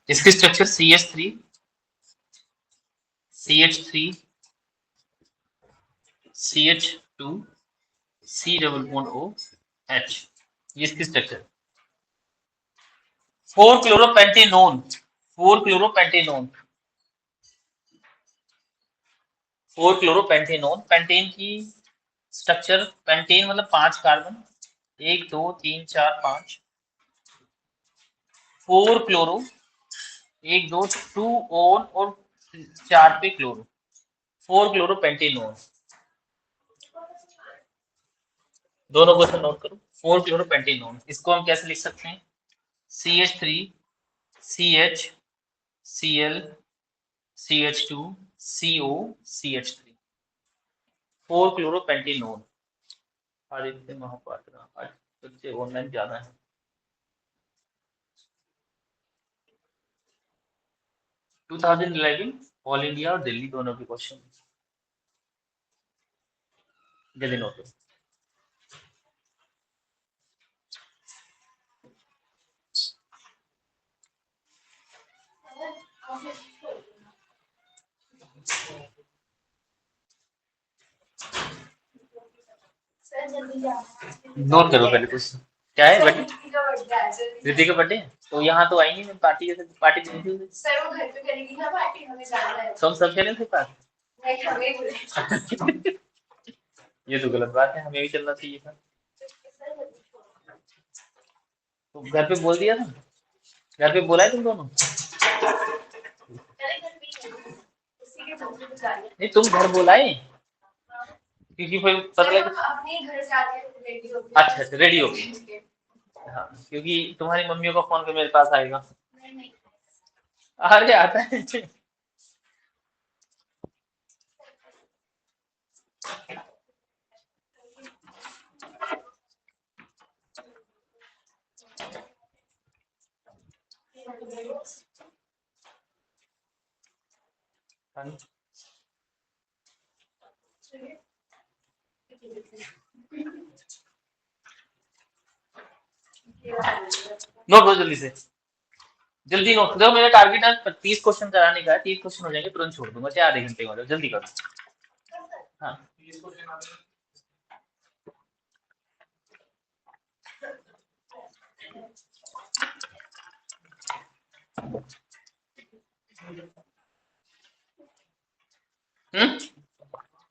इसकी structure CH3 CH3 CH2 C double bond O H, ये इसकी स्ट्रक्चर। 4 क्लोरोपेंटेनोन 4 क्लोरोपेंटेनोन 4 क्लोरोपेंटेनोन, पेंटेन की स्ट्रक्चर, पेंटेन मतलब 5 कार्बन, 1 2 3 4 5, 4 क्लोरो, 1 2 2 ओन और 4 पे क्लोरो, 4 क्लोरोपेंटेनोन। दोनों क्वेश्चन नोट करो। 4 क्लोरोपेंटेनोन, इसको हम कैसे लिख सकते हैं? CH3 CH Cl CH2 CO CH3, 4 क्लोरोपेंटेनोन। Aditya Mohapatra, आज बच्चे ऑनलाइन ज्यादा है। टू 2011 ऑल इंडिया और दिल्ली दोनों के क्वेश्चन जल्दी नोट करो। नोट करो पहले क्वेश्चन। क्या है? बर्थडे? दीदी का बर्थडे? तो यहाँ तो आएंगे, मैं पार्टी जैसे पार्टी देनी थी सर, वो घर पे करेगी ना पार्टी, हमें जाना है। तो हम सब चले थे पास? नहीं, हमें बुलाया। ये तो गलत बात है, हमें भी चलना चाहिए था। तो घर पे बोल दिया था? घर पे बोला है तुम दोनों? नहीं, तुम घर बोलाए? क्योंकि फिर पता लगा अपने घर जाके रेडी हो गए। अच्छा अच्छा, रेडी हो गए। हाँ, क्योंकि तुम्हारी मम्मियों का फोन पे मेरे पास आएगा। नहीं, अरे आता है। नोट करो जल्दी से, जल्दी नोट करो। मेरा टारगेट है 30 क्वेश्चन कराने का है, 30 क्वेश्चन हो जाएंगे तुरंत छोड़ दूंगा, चाहे आधे घंटे हो जाए, जल्दी करो। हाँ,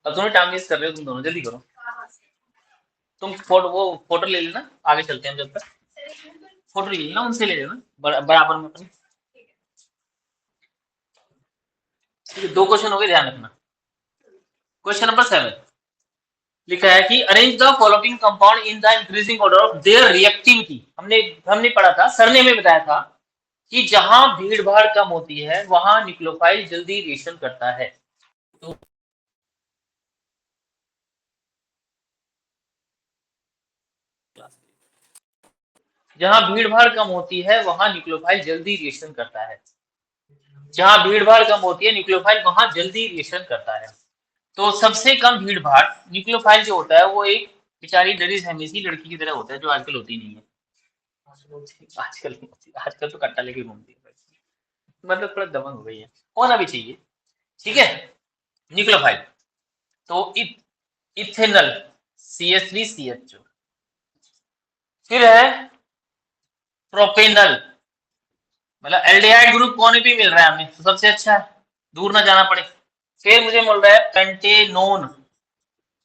अब तुम्हें टाइम वेस्ट कर रहे हो तुम दोनों, जल्दी करो। तुम फोटो ले लेना, आगे चलते हैं। जब तक फोटो ले लेना, उनसे ले लेना बराबर में अपने। ठीक है, 2 क्वेश्चन हो गए, ध्यान रखना। क्वेश्चन नंबर 7 लिखा है कि arrange the following compound in the increasing order of their reactivity. हमने पढ़ा था, सर ने हमें बताया था कि जहां भीड़ भाड़ कम होती है वहां न्यूक्लियोफाइल जल्दी रिएक्शन करता है। तो जहां भीड़ भाड़ कम होती है वहां न्यूक्लियोफाइल जल्दी रिएक्शन करता है। जहां भीड़ भाड़ कम होती है न्यूक्लियोफाइल वहां जल्दी रिएक्शन करता है। तो सबसे कम भीड़ भाड़ न्यूक्लियोफाइल जो होता है वो एक बेचारी डरी सहमी सी लड़की की तरह होता है, जो आजकल होती नहीं है। आजकल आजकल तो कट्टा लेके घूमती है, मतलब थोड़ा दमन हो गई है, होना भी चाहिए। ठीक है, न्यूक्लियोफाइल। तो इथेनल CH3CH2, फिर है प्रोपेनल, मतलब एल्डिहाइड ग्रुप कौन भी मिल रहा है हमें तो सबसे अच्छा है, दूर ना जाना पड़े। फिर मुझे मिल रहा है पेंटेनोन,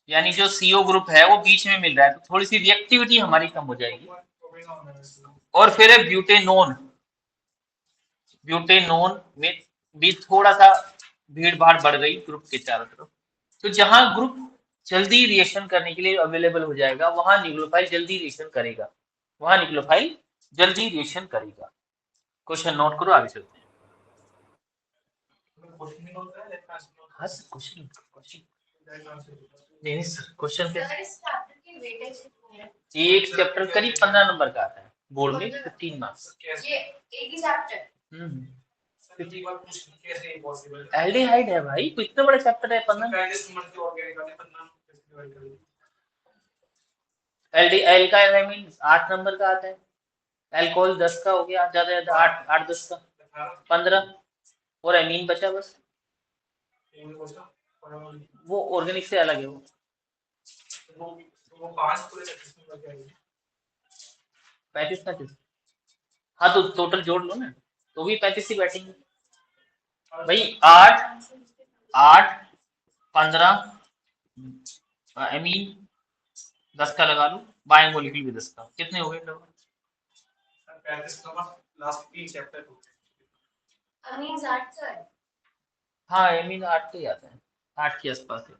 यानी जो CO ग्रुप है वो बीच में मिल रहा है, तो थोड़ी सी रिएक्टिविटी हमारी कम हो जाएगी। और फिर है ब्यूटेनोन, ब्यूटेनोन में भी थोड़ा सा भीड़ भाड़ बढ़ गई ग्रुप के चारों तरफ। तो जहां ग्रुप जल्दी रिएक्शन करने के लिए अवेलेबल हो जाएगा वहां न्यूक्लियोफाइल जल्दी रिएक्शन करेगा, वहां न्यूक्लियोफाइल जल्दी रिएक्शन करेगा। क्वेश्चन नोट करो, आगे चलते हैं। हाँ सर, क्वेश्चन नहीं सर, क्वेश्चन क्या? एक चैप्टर करीब 15 नंबर का आता है, बोर्ड में 15 मार्क्स। ये एक ही चैप्टर? एल्डिहाइड है भाई, तो इतना बड़ा चैप्टर है 15। एल का एमीन 8 नंबर का आता है, एल्कोहल 10 का हो गया, ज्यादा ज्यादा 8 10 का 15, और एमीन बचा बस। वो ऑर्गेनिक से अलग है वो 35 हाँ तो टोटल जोड़ लो ना, तो भी 35 ही बैठेंगे भाई। 8 15 एमीन 10 का लगा लो, बायोमोलिक्यूल भी 10 का, कितने हो गए डबल? हाँ एमीन 8 का ही आता है, 8 के आसपास है,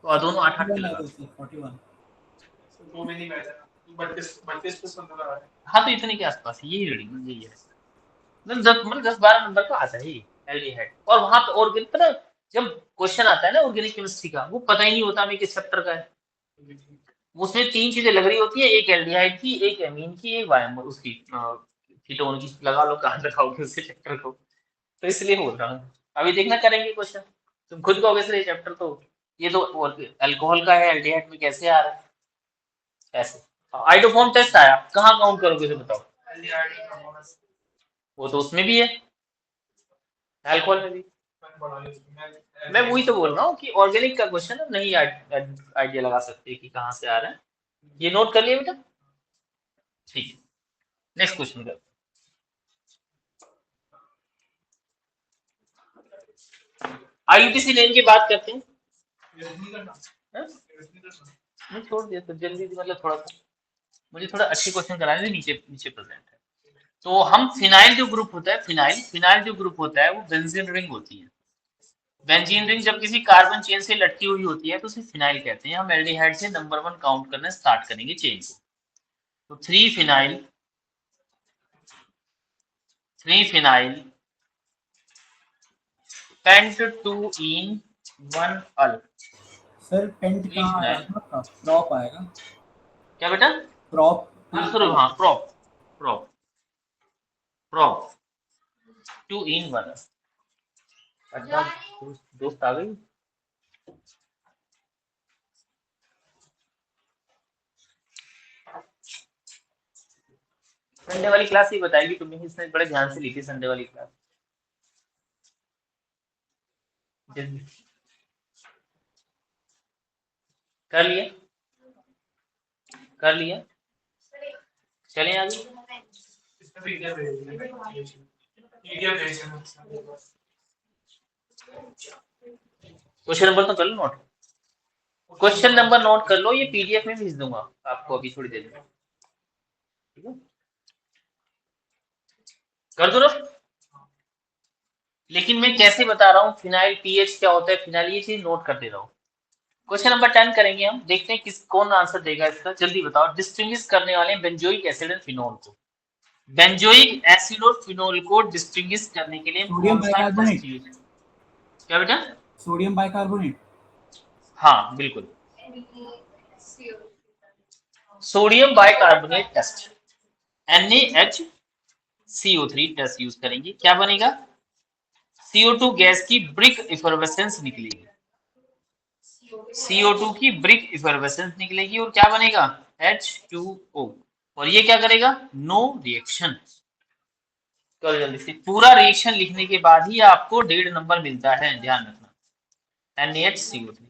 तो दोनों 8 के लगा लो। हाँ तो इतने के आसपास यही रीडिंग यही है, मतलब 10 12 नंबर का आता है ये एल्डिहाइड। और वहां पे ऑर्गेनिक पता, जब क्वेश्चन आता है ना ऑर्गेनिक केमिस्ट्री का, वो पता ही नहीं होता हमें किस चैप्टर का है। उसमें 3 चीजें लग रही होती है, एक एल्डिहाइड की, एक एमीन की, एक बायो उसकी कीटोन की, लगा लो कहाँ लगाओगे उसे चैप्टर को, तो इसलिए बोल रहा हूँ। अभी देखना करेंगे क्वेश्चन, तुम खुद कहोगे सर ये चैप्टर तो, ये तो अल्कोहल का है, एल्डिहाइड में कैसे आ रहा है ऐसे। आइटोफॉर्म टेस्ट आया, कहाँ काउंट करोगे तो बताओ? वो तो उसमें भी है, अल्कोहल में भी। मैं वही तो बोल रहा हूँ कि ऑर्गेनिक का क्वेश्चन नहीं आइडिया लगा सकते कि कहाँ से आ रहा है। ये नोट कर लिया बेटा, ठीक है। नेक्स्ट क्वेश्चन कर, आईयूपीसी लेन की बात करते हैं। नहीं छोड़ दिया तो जल्दी, मतलब थोड़ा सा मुझे थोड़ा अच्छे क्वेश्चन कराने थे, नीचे नीचे प्रेजेंट है। तो हम फिनाइल जो ग्रुप होता है, फिनाइल जो ग्रुप होता है वो बेंजीन रिंग होती है। बेंजीन रिंग जब किसी कार्बन चेन से लटकी हुई होती है तो उसे फिनाइल कहते हैं। हम एल्डिहाइड से नंबर 1 काउंट करना स्टार्ट करेंगे चेन को, तो 3 फिनाइल, 3 फिनाइल पेंट 2 इन 1 अल। सर पेंट 3 कहाँ फिनाइल, आएगा? प्रॉप आएगा। क्या बेटा? प्रॉप हाँ सॉरी, हाँ प्रॉप, प्रॉप प्रॉप 2 इन 1। अच्छा दोस्त आ गई। संडे वाली क्लास ही बताएगी तुम्हें, इसने बड़े ध्यान से ली थी संडे वाली क्लास। कर लिया, कर लिया, चलें आगे। क्वेश्चन नंबर तो कर लो नोट, क्वेश्चन नंबर नोट कर लो, ये पीडीएफ में भेज दूंगा आपको अभी थोड़ी देर में, ठीक है? कर दो ना, लेकिन मैं कैसे बता रहा हूँ फिनाइल पीएच क्या होता है, फिनाइल ये चीज नोट कर दे रहा हूँ। क्वेश्चन नंबर 10 करेंगे हम, देखते हैं किस कौन आंसर देगा इसका, जल्दी बताओ। डिस्टिंग्विश करने वाले बेंजोइक एसिड एंड फिनोल को, बेंजोइक एसिड और फिनोल को डिस्टिंग्विश करने के लिए सोडियम कौन सा टेस्ट बाइकार्बोनेट। यूज, क्या बेटा? Sodium bicarbonate. हाँ बिल्कुल, sodium bicarbonate test, NaHCO3 test use करेंगे। क्या बनेगा? CO2 गैस की ब्रिक इफर्वेसेंस निकलेगी, CO2 की ब्रिक इफर्वेसेंस निकलेगी, और क्या बनेगा? H2O। और ये क्या करेगा? No reaction. करो जल्दी से, पूरा रिएक्शन लिखने के बाद ही आपको 1.5 नंबर मिलता है, ध्यान रखना। NaHCO3।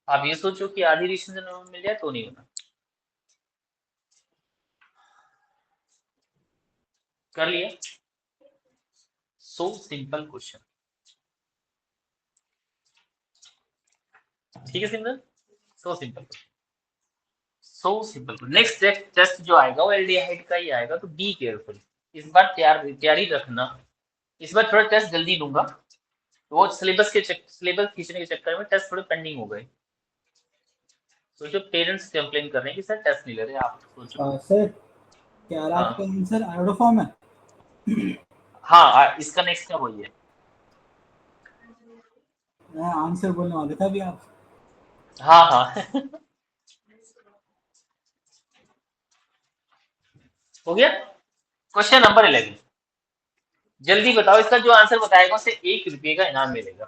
आप ये सोचो कि आधी रिएक्शन से नंबर मिल जाए तो नहीं होना। कर लिया, सो सिंपल क्वेश्चन, ठीक है simple, so simple, so simple. Next test जो आएगा वो एल्डिहाइड का ही आएगा, तो बी केयरफुल, इस बार तैयारी रखना। इस बार थोड़ा टेस्ट जल्दी दूंगा, वो सिलेबस खींचने के चक्कर में टेस्ट थोड़े पेंडिंग हो गए। तो जो पेरेंट्स कंप्लेन कर रहे हैं कि सर टेस्ट नहीं ले रहे, आप सोचो। सर क्या रहा आपका हाँ आंसर आयोडोफॉर्म है? हाँ, इसका नेक्स्ट का वही है। मैं आंसर बोलने वाले था अभी आप। हाँ हाँ हो गया। क्वेश्चन नंबर 11, जल्दी बताओ, इसका जो आंसर बताएगा उसे 1 रुपये का इनाम मिलेगा।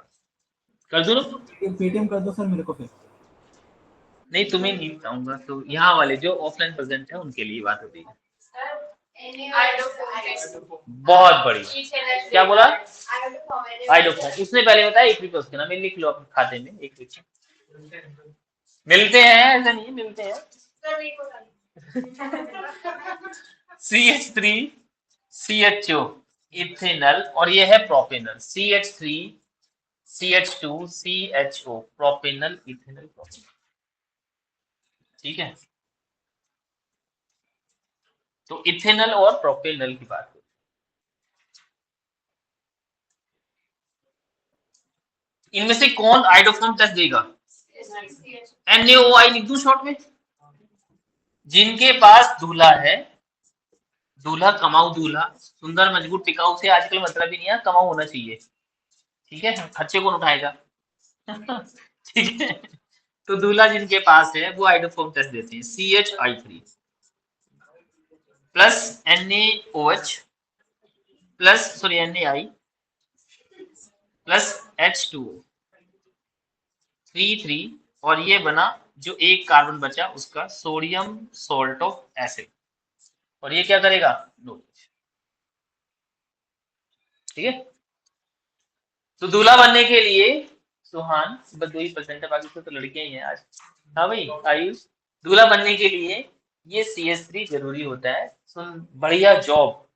कर दो ना? पेटीएम कर दो सर मेरे को फिर। नहीं, तुम्हें नहीं बताऊंगा, तो यहाँ वाले जो ऑफलाइन प्रेजेंट है उनके लिए बात होती है। बहुत बढ़िया। क्या बोला? आइडोफॉर्म। उसने पहले बताया 1 रुपये, उसके नाम में लिख लो अपने खाते में 1 रुपये। मिलते हैं, ऐसा नहीं है, मिलते हैं। CH3 CHO इथेनल, और ये है propanal. CH3 CH2 CHO propanal ethanal propanal. ठीक है, तो इथेनल और प्रोपेनल की बात करें। इनमें से कौन आइडोफॉर्म टेस्ट देगा? NaOI लिख दूं शॉर्ट में? जिनके पास दूल्हा है, दूल्हा कमाऊ दूल्हा, सुंदर मजबूत टिकाऊ से आजकल मतलब ही नहीं है, कमाऊ होना चाहिए। ठीक है, खर्चे कौन उठाएगा? ठीक है, तो दूल्हा जिनके पास है वो आइडोफॉर्म टेस्ट देते हैं। CHI3 plus NaOH plus NaI plus H2O 3 और ये बना जो एक कार्बन बचा उसका सोडियम सॉल्ट ऑफ एसिड, और ये क्या करेगा? नॉलेज। ठीक है, तो दूल्हा बनने के लिए सुहान बस 2% है, बाकी तो लड़कियां ही हैं आज। हाँ भाई आयुष, दूल्हा बनने के लिए ये CH3 जरूरी होता है। सुन, बढ़िया जॉब,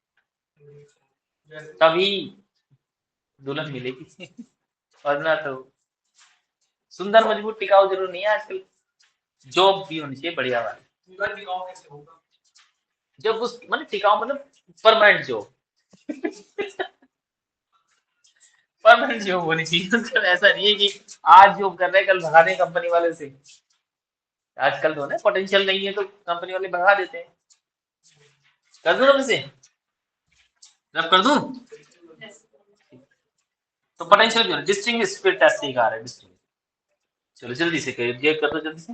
तभी दुल्हन मिलेगी। वरना तो सुंदर मजबूत टिकाऊ जरूर नहीं है आजकल, जॉब भी होनी चाहिए बढ़िया वाली। जब उस मतलब टिकाऊ मतलब परमानेंट जॉब। परमानेंट जॉब होनी चाहिए, मतलब ऐसा नहीं है कि आज जॉब कर रहे हैं कल भगा दें कंपनी वाले से। आजकल तो ना पोटेंशियल नहीं है तो कंपनी वाले भगा देते हैं। कर दूं ना वैसे, रब कर दूं? तो पोटेंशियल क्यों? डिस्टिंग स्पिरिट टेस्ट सिखा रहे हैं, डिस्टिंग। चलो जल्दी से करिए, कर दो जल्दी से।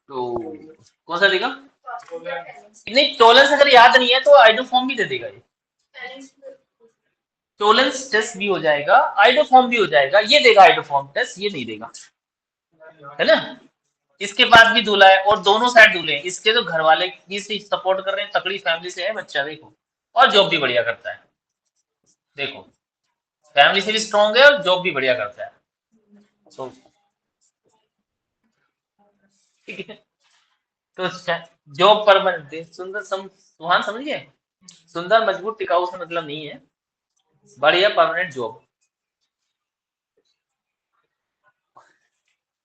तो कौन सा देगा? नहीं, टॉलरेंस अगर याद नहीं है तो आइडोफॉर्म भी दे देगा ये। टॉलरेंस टेस्ट भी हो जाएगा, आइडोफॉर्म भी हो जाएगा। ये देगा आइडोफॉर्म टेस्ट, ये नहीं देगा, है ना? इसके बाद भी दूल्हा है और दोनों साइड दूल्हे हैं। इसके तो घर वाले भी सपोर्ट कर रहे हैं, तकड़ी फैमिली से है बच्चा, देखो, और जॉब भी बढ़िया करता है। देखो, फैमिली से भी स्ट्रॉन्ग है और जॉब भी बढ़िया करता है। तो ठीक है, तो जॉब परमानेंट सुंदर सुहान, समझ गए? सुंदर मजबूत टिकाऊ से मतलब नहीं है, बढ़िया परमानेंट जॉब।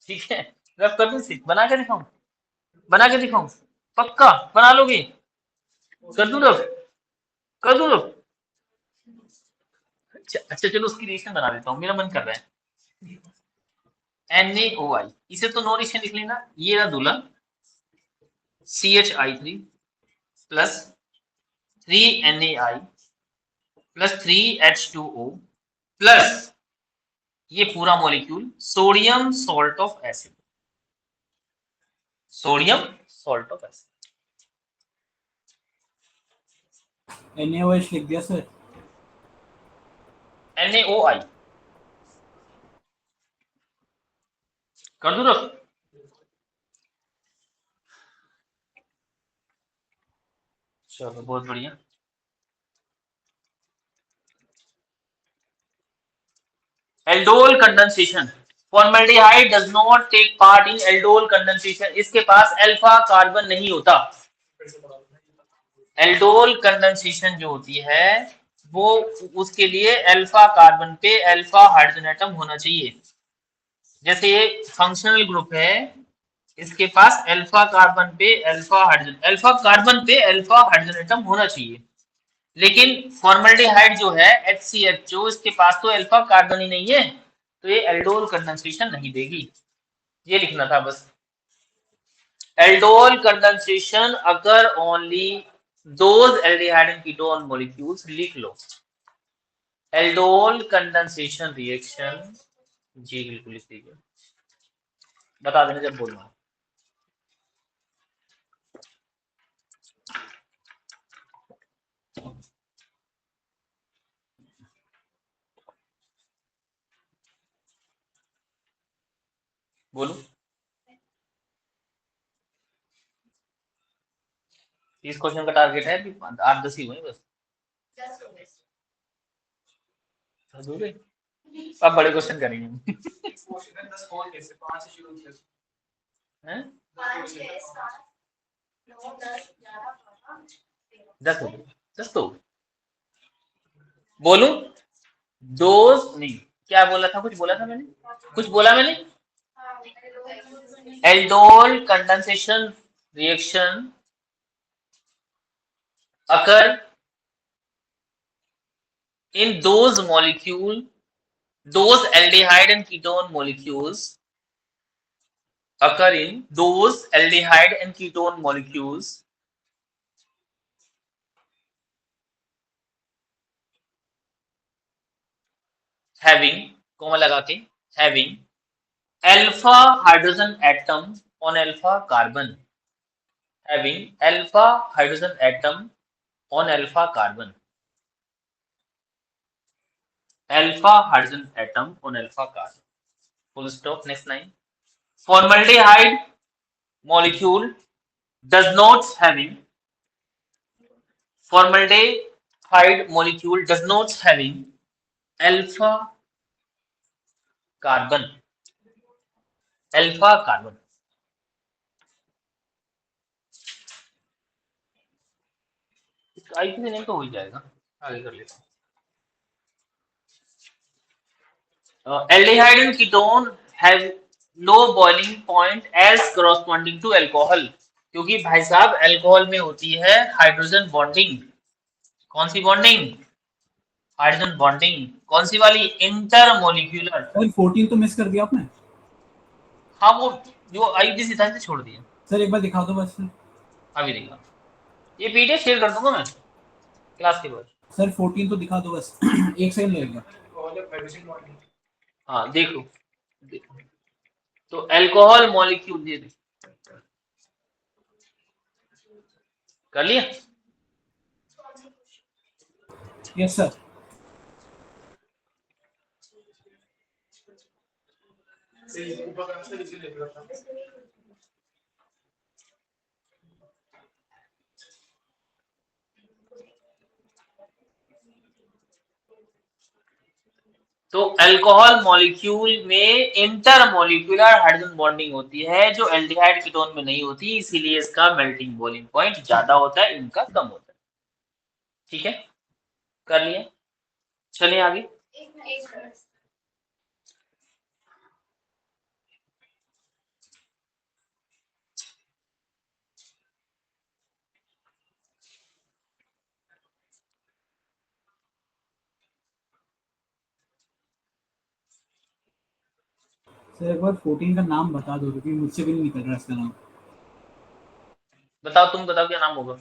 ठीक है, रब कर दूं? बना के दिखाऊं? बना के दिखाऊं? पक्का बना लोगे? कर दूं रब? कर दूं रब? अच्छा चलो उसकी रिएक्शन बना देता हूँ, मेरा मन कर रहा है। NaOI, इसे तो नो रिएक्शन लिख लेना। ये रहा दुल्हन CHI3 plus 3NaI plus 3H2O plus ये पूरा molecule sodium salt of acid, sodium salt of acid. NaOH लिख दिया सर। NaOI कर दूं रख? चलो बहुत बढ़िया। Aldol condensation, formaldehyde does not take part in aldol condensation. इसके पास अल्फा कार्बन नहीं होता। एल्डोल कंडेंसेशन जो होती है वो, उसके लिए अल्फा कार्बन पे अल्फा हाइड्रोजन एटम होना चाहिए। जैसे ये फंक्शनल ग्रुप है, इसके पास अल्फा कार्बन पे अल्फा हाइड्रोजन, अल्फा कार्बन पे अल्फा हाइड्रोजन एटम होना चाहिए। लेकिन फॉर्मल्डिहाइड जो है HCHO, इसके पास तो अल्फा कार्बन ही नहीं है, तो ये एल्डोल कंडेंसेशन नहीं देगी। ये लिखना था बस। एल्डोल कंडेंसेशन अगर only those aldehyde and ketone molecules, लिख लो। एल्डोल कंडेंसेशन रिएक्शन, जी बिल्कुल लिख लीजिए, बता देना जब बोलना। बोलो। 30 क्वेश्चन का टारगेट है कि 8-10 ही हुए बस। हो गए? अब बड़े क्वेश्चन करेंगे। हैं? 10 हो गए, 10 तो बोलूं। डोज नहीं, क्या बोला था, कुछ बोला था मैंने, कुछ बोला मैंने। Aldol condensation reaction occur in those aldehyde and ketone molecules occur in those aldehyde and ketone molecules having comma लगा के having alpha hydrogen atom on alpha carbon, having alpha hydrogen atom on alpha carbon, alpha hydrogen atom on alpha carbon, full stop. Next line. Formaldehyde molecule does not having formaldehyde molecule does not having alpha carbon, alpha carbon. IP name तो हो ही जाएगा, आगे कर लेते हैं। Aldehyde and ketone have low boiling point as corresponding to alcohol, क्योंकि भाई साहब अल्कोहल में होती है हाइड्रोजन बॉन्डिंग। कौन सी बॉन्डिंग? Hydrogen bonding. कौन सी वाली? इंटरमोलिक्यूलर। सर 14 तो मिस कर दिया आपने। हाँ वो जो आईपीसी था इसे छोड़ दिया। सर एक बार दिखा दो बस। अभी देखा, ये पीडीएफ शेयर कर दूंगा मैं क्लास के बाद। सर 14 तो दिखा दो बस। एक सेकंड लगेगा। हाँ देखो, देखो तो अल्कोहल मॉलिक्यूल ये कर लिया। Yes sir. तो अल्कोहल मॉलिक्यूल में इंटरमोलिक्यूलर हाइड्रोजन बॉन्डिंग होती है जो एल्डिहाइड कीटोन में नहीं होती, इसीलिए इसका मेल्टिंग बॉइलिंग पॉइंट ज्यादा होता है, इनका कम होता है। ठीक है, कर लिया, चलिए आगे। सर एक बार 14 का नाम बता दो क्योंकि मुझसे भी नहीं निकल रहा इसका नाम। बताओ, तुम बताओ क्या नाम होगा।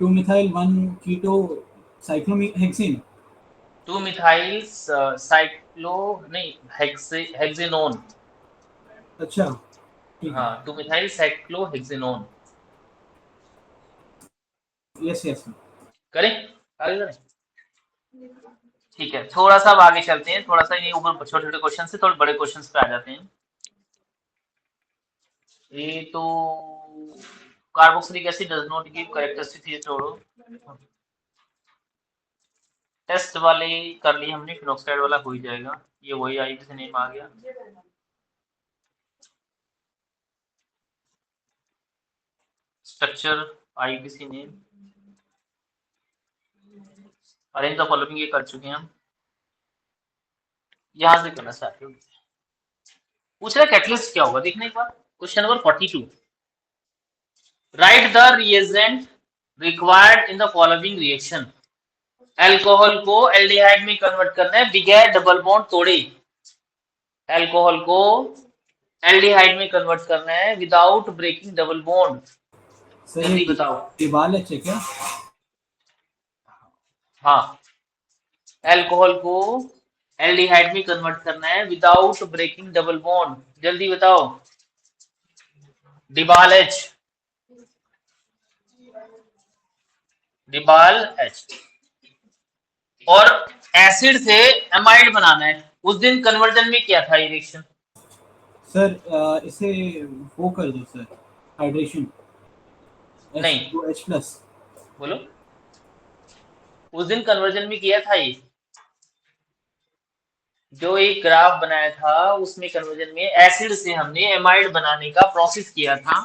2 मिथाइल 1 कीटो साइक्लोहेक्सेन। 2 मिथाइल साइक्लो नहीं हेक्सेनोन। अच्छा ठीक है। हाँ 2 मिथाइल साइक्लोहेक्सेनोन। Yes yes. करें आगे करें। ठीक है, थोड़ा सा अब आगे चलते हैं, थोड़ा सा ये ऊपर छोटे छोटे क्वेश्चन से थोड़े बड़े क्वेश्चन पे आ जाते हैं। ये तो carboxylic acid does not give characteristic, ये छोड़ो। टेस्ट वाले कर लिए हमने, फिनोक्साइड वाला हो ही जाएगा, ये वही आई से नेम आ गया। Structure IPC name, arrange the following ये कर चुके हैं हम। यहां से करना स्टार्ट करो। पूछ रहा कैटलिस्ट क्या होगा, देखना एक बार। Question number 42, write the reagent required in the following reaction. Alcohol को एल्डिहाइड में कन्वर्ट करना है बिगैर डबल बॉन्ड तोड़े। अल्कोहल को एल्डिहाइड में कन्वर्ट करना है without breaking double bond. Sir जल्दी ये बताओ। डिबाल है क्या? हाँ, अल्कोहल को एल्डिहाइड में कन्वर्ट करना है विदाउट ब्रेकिंग डबल बॉन्ड, जल्दी बताओ। डिबाल एच, डिबाल एच। और एसिड से एमाइड बनाना है। उस दिन कन्वर्जन में क्या था ये रिएक्शन? सर इसे वो कर दो सर, हाइड्रेशन नहीं, H+। बोलो। उस दिन कन्वर्जन में किया था ये, जो एक ग्राफ बनाया था उसमें कन्वर्जन में एसिड से हमने एमाइड बनाने का प्रोसेस किया था।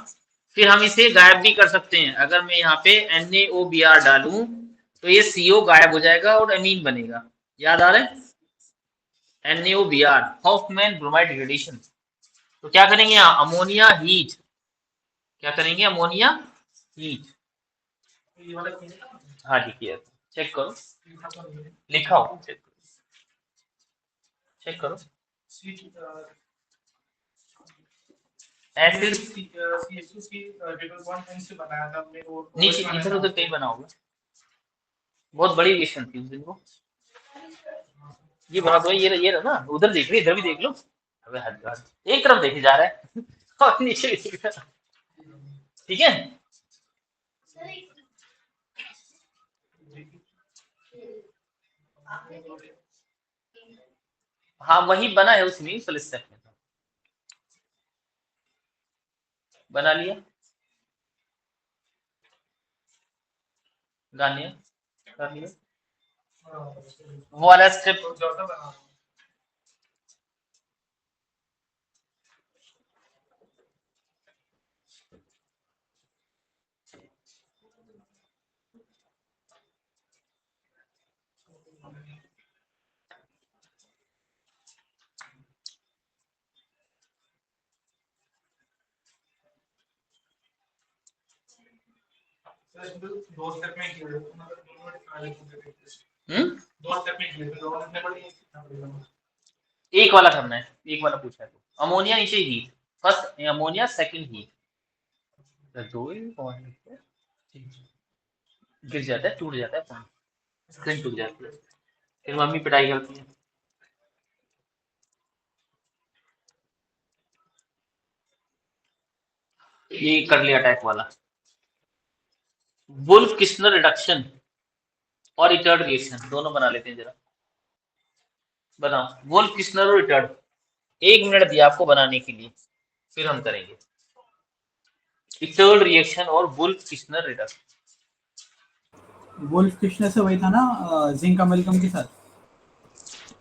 फिर हम इसे गायब भी कर सकते हैं। अगर मैं यहाँ पे NaOBr डालूं तो ये CO गायब हो जाएगा और अमीन बनेगा। याद आ रहा है? NaOBr, Hoffmann bromide gradation. तो क्या करेंगे यहाँ, अमोनिया हीट, क्या करेंगे, अमोनिया हीट। हाँ जी किया, चेक करो, लिखा हो, चेक करो। एसिड नीचे इधर उधर कहीं बना होगा, बहुत बड़ी रिएक्शन थी उस दिन वो। ये बना दो, ये रहा ना, उधर देख रहे, इधर भी देख लो। अबे हद हद, एक तरफ देखे जा रहा है और नीचे भी देख रहा है। ठीक है, हाँ वही बना है उसमें, पुलिस स्टेप में बना लिया। गाने कर लिया वो वाला स्टेप। एक वाला करना है, एक वाला पूछा है तो अमोनिया नीचे heat, first ammonia second heat, दो ही पॉइंट गिर जाता है, टूट जाता है फोन, स्क्रीन टूट जाती है, फिर मम्मी पिटाई करती है। ये कर लिया अटैक वाला। वुल्फ किस्नर रिडक्शन और रिटर्ड रिएक्शन दोनों बना लेते हैं जरा। बनाओ वुल्फ किस्नर और रिटर्ड, 1 मिनट दिया आपको बनाने के लिए, फिर हम करेंगे रिटर्ड रिएक्शन और वुल्फ किस्नर रिडक्शन। वुल्फ किशनर से वही था ना, जिंक अमेरिकम के साथ।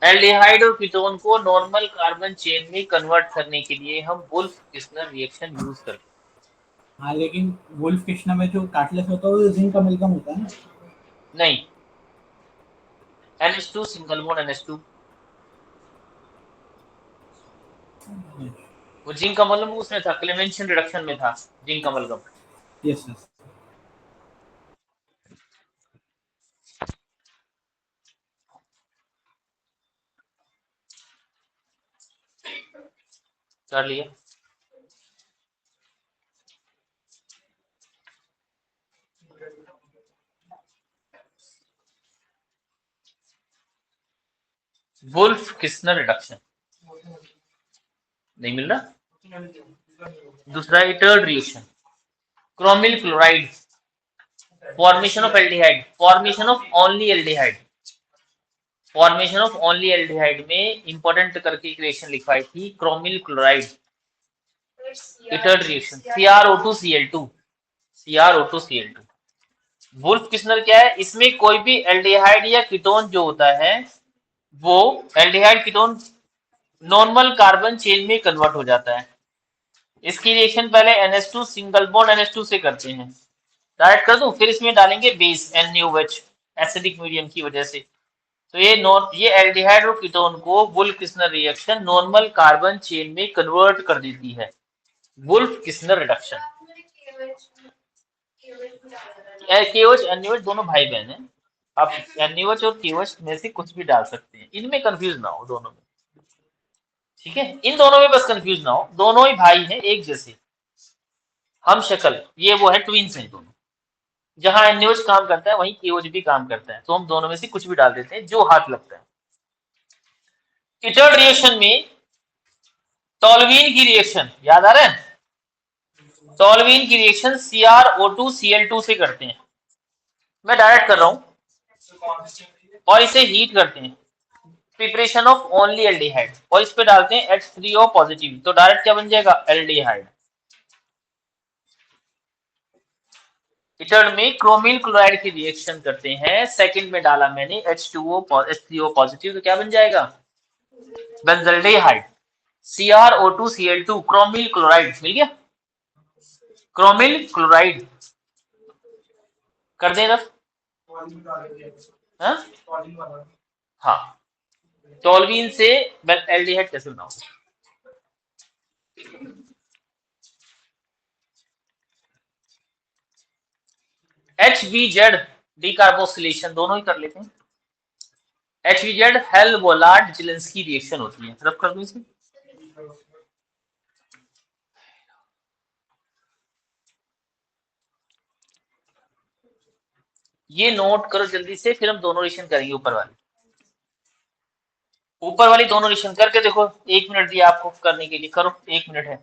एल्डिहाइड और कीटोन को नॉर्मल कार्बन चेन में कन्वर्ट करने के लिए हम वुल्फ किस्नर रिएक्शन यूज करते हैं। हाँ लेकिन वुल्फ किशनर में जो कैटलिस्ट होता है वो जिंक अमेरिकम होता है ना। नहीं, NH2 सिंगल बॉन्ड NH2, वो जिंक अमलगम उसमें था, क्लेमेंशन रिडक्शन में था जिंक अमलगम। Yes yes. कर लिया। वुल्फ किस्नर रिडक्शन नहीं मिल रहा। दूसरा Etard reaction, chromyl chloride, formation of aldehyde, formation of only aldehyde, formation of only aldehyde में इंपॉर्टेंट करके एक रिएक्शन लिखवाई थी, chromyl chloride, Etard reaction CrO2Cl2, CrO2Cl2। Wolff Kishner क्या है, इसमें कोई भी एल्डिहाइड या कीटोन जो होता है वो aldehyde ketone normal carbon chain में कन्वर्ट हो जाता है। इसकी रिएक्शन पहले NH2 सिंगल बॉन्ड NH2 से करते हैं, डायरेक्ट कर दूं, फिर इसमें डालेंगे बेस NaOH एसिडिक मीडियम की वजह से। तो ये एल्डिहाइड और कीटोन को Wolff Kishner reaction normal carbon chain में कन्वर्ट कर देती है, Wolff Kishner reduction. KOH NaOH दोनों भाई बहन हैं, आप NaOH और KOH में से कुछ भी डाल सकते हैं, इनमें कंफ्यूज ना हो दोनों में, ठीक है, इन दोनों में बस कंफ्यूज ना हो, दोनों ही भाई हैं एक जैसे, हम शक्ल, ये वो है, ट्विन्स हैं दोनों। जहां NaOH काम करता है वहीं KOH भी काम करता है, तो हम दोनों में से कुछ भी डाल देते हैं जो हाथ लगता है। कीटोन रिएक्शन में टोल्यूइन की रिएक्शन याद आ रहा है, टोल्यूइन की रिएक्शन CrO2Cl2 से करते हैं, मैं डायरेक्ट कर रहा हूं, और इसे हीट करते हैं, प्रिपरेशन ऑफ ओनली एल्डिहाइड, और इस पे डालते हैं H3O पॉजिटिव, तो डायरेक्ट क्या बन जाएगा, एल्डिहाइड। थर्ड में क्रोमिल क्लोराइड की रिएक्शन करते हैं, सेकंड में डाला मैंने H2O H3O पॉजिटिव, तो क्या बन जाएगा, बेंजल्डेहाइड। CrO2Cl2 क्रोमिल क्लोराइड मिल गया, क्रोमिल क्लोराइड कर दे रफ। हाँ, टोल्यूइन से एल्डिहाइड कैसे बनाओगे। HVZ डीकार्बोक्सिलेशन दोनों ही कर लेते हैं। HVZ हेल-वोलार्ड जिलेंस्की रिएक्शन होती है, रफ कर दूं इसे। ये नोट करो जल्दी से, फिर हम दोनों रिएक्शन करेंगे। ऊपर वाली दोनों रिएक्शन करके देखो, 1 मिनट दिया आपको करने के लिए, करो, 1 मिनट है।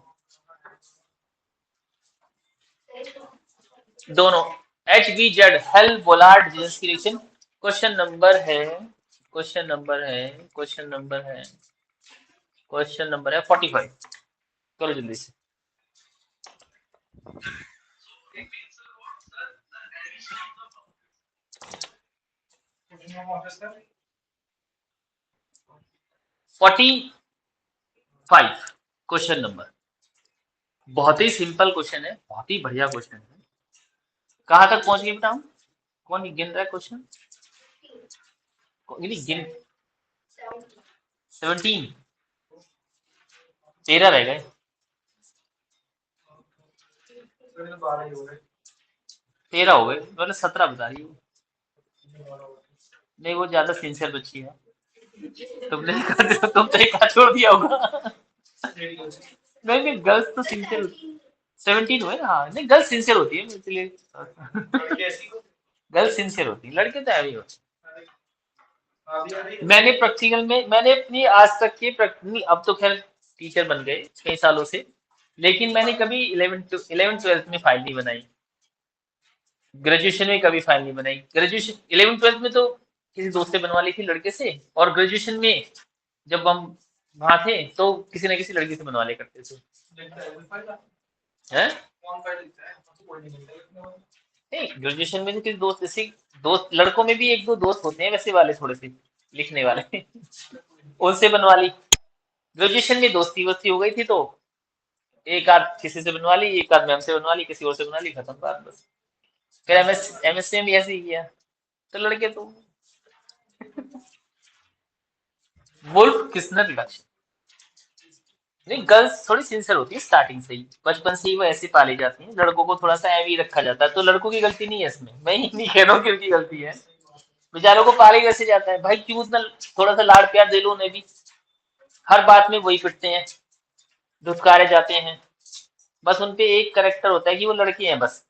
दोनों HVZ Hell Volhard Zelinsky reaction. Question number है 45। करो जल्दी से। फोर्टी 5 क्वेश्चन नंबर, बहुत ही सिंपल क्वेश्चन है, बहुत ही बढ़िया क्वेश्चन है। कहां तक पहुंच गए बताऊं, कौन गिन रहा है क्वेश्चन, गिन 17, 13 रह गए, 13 हो गए, मैंने 17 बता रही हूँ। नहीं, वो ज्यादा सिंसियर बच्ची है, तुमने तुम तो एक छोड़ दिया होगा। नहीं, गर्ल्स तो सिंसियर, 17 हुए ना, हाँ, नहीं गर्ल्स सिंसियर होती है, इसलिए गर्ल्स सिंसियर होती है, लड़के तो है ही होते। मैंने प्रैक्टिकल में, मैंने अपनी आज तक के अब तो खैर टीचर बन गए कई सालों से, लेकिन मैंने कभी 11th 12th में फाइल नहीं बनाई, ग्रेजुएशन में कभी फाइल नहीं बनाई। ग्रेजुएशन 11th 12th में तो किसी दोस्त से बनवा ली थी, लड़के से, और ग्रेजुएशन में जब हम वहां थे तो किसी न किसी लड़की से बनवा ले करते थे। हैं? नहीं, ग्रेजुएशन में तो किसी दोस्त, जैसे दोस्त लड़कों में भी 1-2 दोस्त होते हैं वैसे वाले, थोड़े से लिखने वाले, उनसे बनवा ली। ग्रेजुएशन में दोस्ती वोस्ती हो गई थी, तो एक आध किसी से बनवा ली, एक आध मैम से बनवा ली, किसी और से बनवा ली, खत्म बात बस। फिर एमएससी में भी ऐसे ही किया, तो लड़के तो वुल्फ किस्नर लक्ष्य। नहीं, गर्ल्स थोड़ी सिंसियर होती है स्टार्टिंग से ही, बचपन से ही वो ऐसी पाली जाती है, लड़कों को थोड़ा सा ऐवी रखा जाता है, तो लड़कों की गलती नहीं है इसमें, मैं ही नहीं कह रहा हूँ कि उनकी गलती है, बेचारों को पाले कैसे जाता है भाई, क्यों उतना थोड़ा सा लाड़ प्यार दे लो उन्हें भी, हर बात में वही पिटते हैं, धुतकारे जाते हैं, बस उनपे एक करेक्टर होता है कि वो लड़के हैं बस,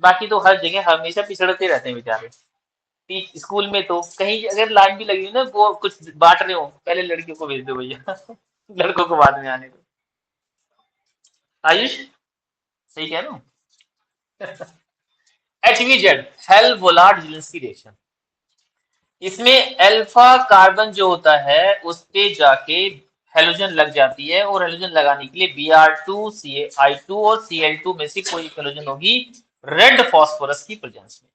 बाकी तो हर जगह हमेशा पिछड़ते रहते हैं बेचारे। स्कूल में तो कहीं अगर लाइन भी लगी हुई ना, वो कुछ बांट रहे हो, पहले लड़कियों को भेज दो भैया, लड़कों को बाद में आने दो। आयुष सही कह रहा हूँ। HVZ हेल वोलार्ड जिलेंस्की रिएक्शन, इसमें अल्फा कार्बन जो होता है उस पे जाके हेलोजन लग जाती है, और हेलोजन लगाने के लिए Br2 Ci2 और Cl2 में से कोई हेलोजन होगी रेड फास्फोरस की प्रेजेंस में।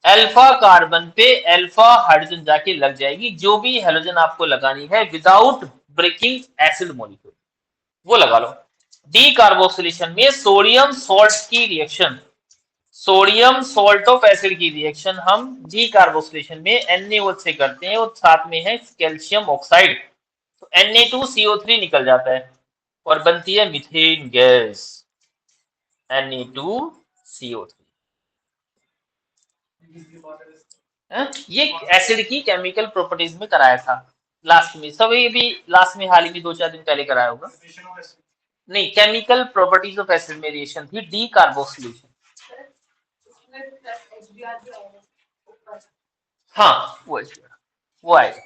अल्फा कार्बन पे अल्फा हाइड्रोजन जाके लग जाएगी, जो भी हेलोजन आपको लगानी है विदाउट ब्रेकिंग एसिड मॉलिक्यूल, वो लगा लो। डी कार्बोक्सिलेशन में सोडियम सॉल्ट की reaction, sodium salt of acid की रिएक्शन हम डी कार्बोक्सिलेशन में NaOH से करते हैं, और साथ में है कैल्शियम ऑक्साइड, तो Na2CO3 निकल जाता है और बनती है मीथेन गैस, Na2CO3। ये एसिड की केमिकल प्रॉपर्टीज में कराया था लास्ट में, सब ये भी लास्ट में हाल ही में 2-4 दिन पहले कराया होगा। नहीं, केमिकल प्रॉपर्टीज ऑफ एसिड में रिएक्शन थी डी कार्बोक्सिलेशन। हाँ, वो आएगा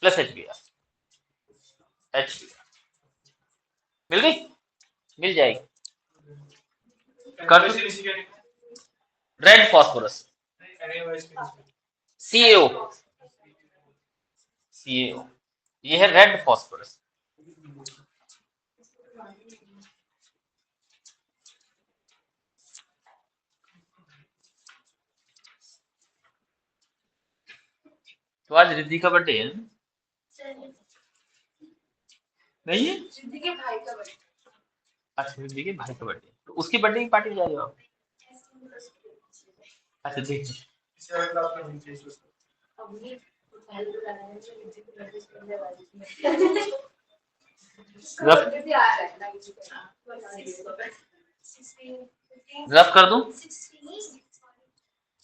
प्लस HBr मिल गई, मिल जाएगी, कर रेड फास्फोरस CaO CaO, ये है रेड फॉस्फोरस। तो आज रिद्धि का बर्थडे है नहीं है? रिद्धि के भाई का बर्थडे। अच्छा, रिद्धि के भाई का बर्थडे, तो उसकी बर्थडे की पार्टी जा रहे हो आप? अच्छा ठीक है। अभी पहले तो लगा है कि रिद्धि को बर्थडे करने वाली थी। रफ रिद्धि आ रहा है ना किसी का। रफ कर दूं?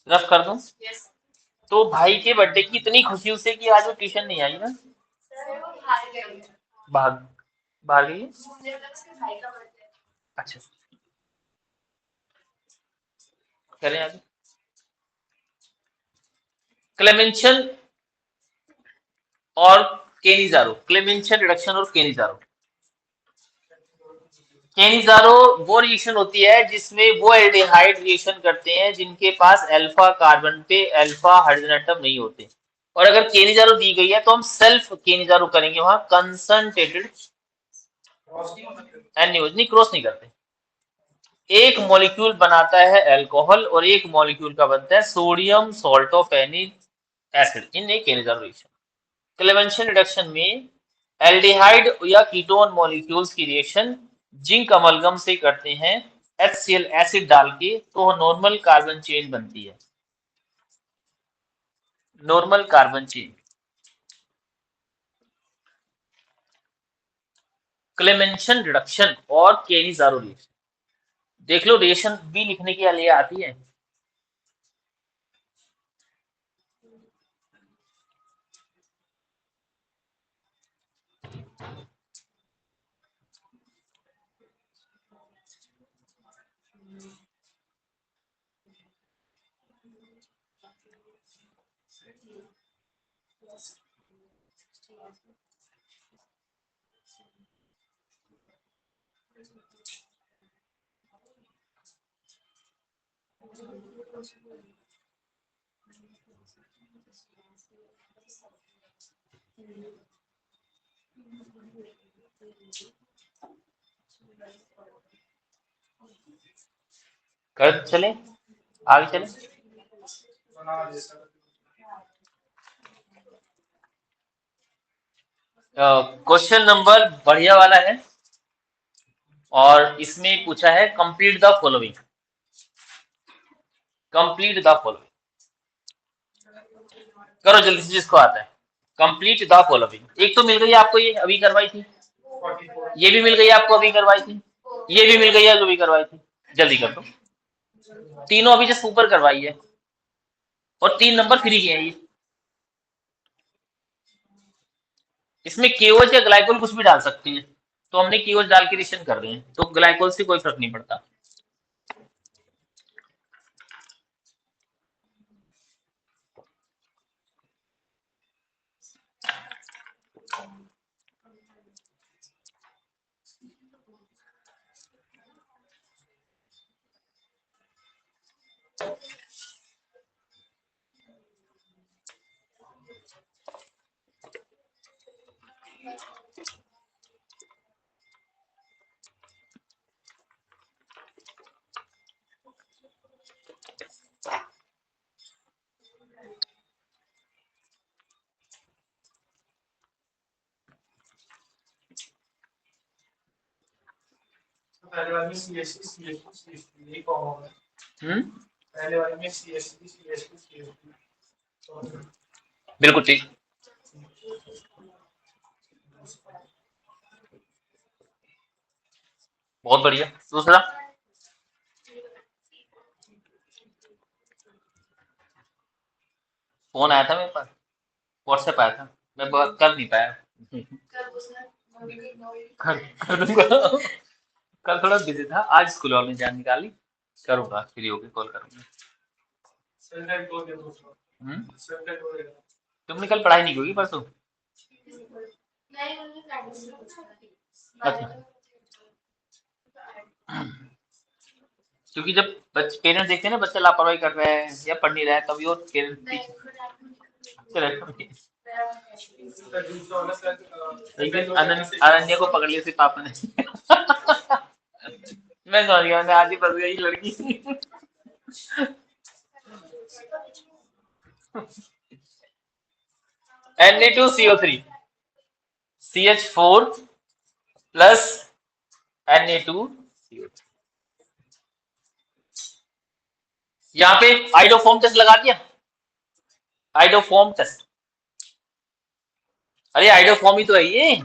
रफ कर दूं? यस तो भाई के बर्थडे की इतनी खुशी उसे कि आज वो ट्यूशन नहीं आई ना, सर, वो भाग गई है। भाग भाग गई है? मुझे लगा उसके भाई का बर्थडे है। अच्छा, करें आगे। क्लेमेंशन और केनिजारो, क्लेमेंशन रिडक्शन और केनिजारो। केनिजारो वो रिएक्शन होती है जिसमें वो एल्डिहाइड रिएक्शन करते हैं जिनके पास अल्फा कार्बन पे अल्फा हाइड्रोजन एटम नहीं होते। और अगर केनिजारो दी गई है तो हम सेल्फ केनिजारो करेंगे, वहां कंसंट्रेटेड एनिमोज नहीं, क्रॉस नहीं करते। एक मॉलिक्यूल बनाता है अल्कोहल और एक मॉलिक्यूल का बनता है sodium salt of any acid in a Cannizzaro reaction. Clemmensen reduction में एल्डिहाइड या कीटोन मॉलिक्यूल्स की रिएक्शन जिंक अमलगम से करते हैं HCl एसिड डाल के, तो नॉर्मल कार्बन चेन बनती है, normal carbon chain. Clemmensen reduction और केनिजारो रिएक्शन, देख लो रिएक्शन भी लिखने के लिए आती है। कर चले आगे चले। क्वेश्चन नंबर बढ़िया वाला है और इसमें पूछा है complete the following, complete the following. करो जल्दी से जिसको आता है, कंप्लीट द फॉलोइंग। एक तो मिल गई आपको, ये अभी करवाई थी, ये भी मिल गई आपको अभी करवाई थी, ये भी मिल गई है जो भी करवाई थी। जल्दी कर दो, तीनों अभी जस्ट ऊपर करवाई है और 3 नंबर फ्री के हैं ये। इसमें केओएच या ग्लाइकोल कुछ भी डाल सकते हैं, तो हमने केओएच डाल के रिएक्शन कर रहे हैं, तो ग्लाइकोल से कोई फर्क नहीं पड़ता। पहले वाले में CH2 यही कॉमन है। हम्म, पहले वाले में CH2 बिल्कुल ठीक, बहुत बढ़िया। दूसरा फोन आया था मेरे पास, व्हाट्सएप आया था, मैं बात कर नहीं पाया। कल उसने मम्मी की नौवीं कर दूंगा। कल थोड़ा बिजी था, आज स्कूल वालों ने जान निकाली, करूंगा फ्री होके कॉल करूंगा। सेंटेड हो गया दूसरा। सेंटेड हो गया। तुमने कल पढ़ाई नहीं की होगी परसों? नहीं उन्होंने प्रैक्टिस की। अच्छा, क्योंकि जब पेरेंट्स देखते हैं ना बच्चा लापरवाही कर रहा है या पढ़ नहीं रहा है, तभी वो पेरेंट्स नहीं टीचर। लेकिन अनन्या को पकड़ लिया सिर्फ पापा ने। मैं समझ गया, मैंने आज ही फंस गई लड़की। Na2CO3 CH4 plus Na2CO3। यहाँ पे आइडोफॉर्म टेस्ट लगा दिया, आइडोफॉर्म टेस्ट। अरे आइडोफॉर्म ही तो है ये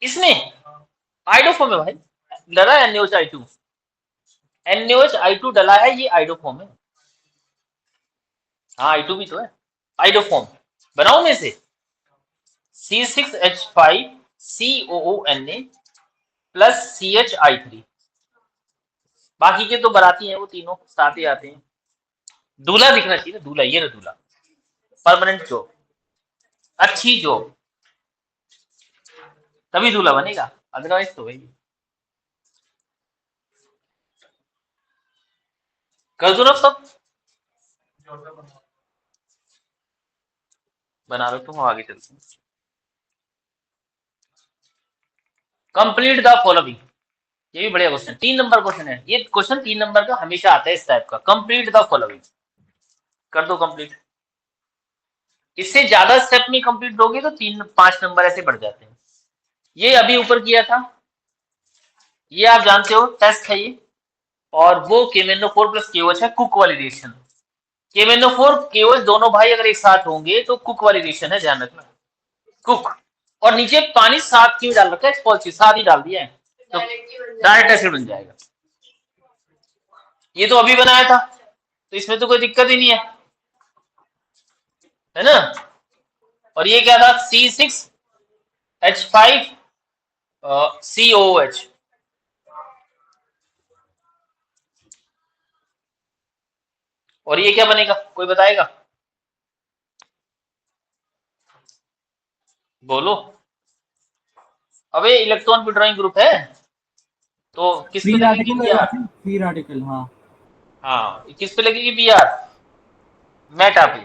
इसमें, आइडोफॉर्म है भाई, डला है NaOH NaOH डला है, ये आइडोफॉर्म है। हाँ I2 भी तो है, आइडोफॉर्म बनाओ में से C6H5COONa प्लस CHI3। बाकी के तो बराती हैं, वो तीनों साथ ही आते हैं। दूल्हा दिखना चाहिए, दूल्हा, ये ना दूल्हा, परमानेंट जॉब, अच्छी जॉब, तभी दूल्हा बनेगा, अदरवाइज तो वही। कर दो ना सब, बना लो तुम, आगे चलते हैं। कंप्लीट द फॉलोइंग, ये भी बढ़िया क्वेश्चन, 3 नंबर क्वेश्चन है ये। क्वेश्चन 3 नंबर का हमेशा आता है इस टाइप का। कंप्लीट द फॉलोइंग, कर दो कंप्लीट। इससे ज्यादा स्टेप में कंप्लीट दोगे तो 3-5 नंबर ऐसे बढ़ जाते हैं। ये अभी ऊपर किया था, ये आप जानते हो टेस्ट है ये, और वो KMnO4 प्लस KOH है, कुक वाली रिएक्शन। KMnO4 KOH दोनों भाई अगर एक साथ होंगे तो कुक वाली रिएक्शन है, ध्यान रखना, कुक। और नीचे पानी साथ क्यों डाल रखा है, एक्सपोल्सिव साथ ही डाल दिया है, तो डायरेक्ट एसिड बन जाएगा। ये तो अभी बनाया था, तो इसमें तो कोई दिक्कत ही नहीं है ना। और ये क्या था, C6H5COOH। और ये क्या बनेगा, कोई बताएगा, बोलो। अबे इलेक्ट्रॉन विड्रॉइंग ग्रुप है, तो किस पे लगेगी BR? फ्री रेडिकल, हाँ, किस पे लगेगी BR? मेटा पे।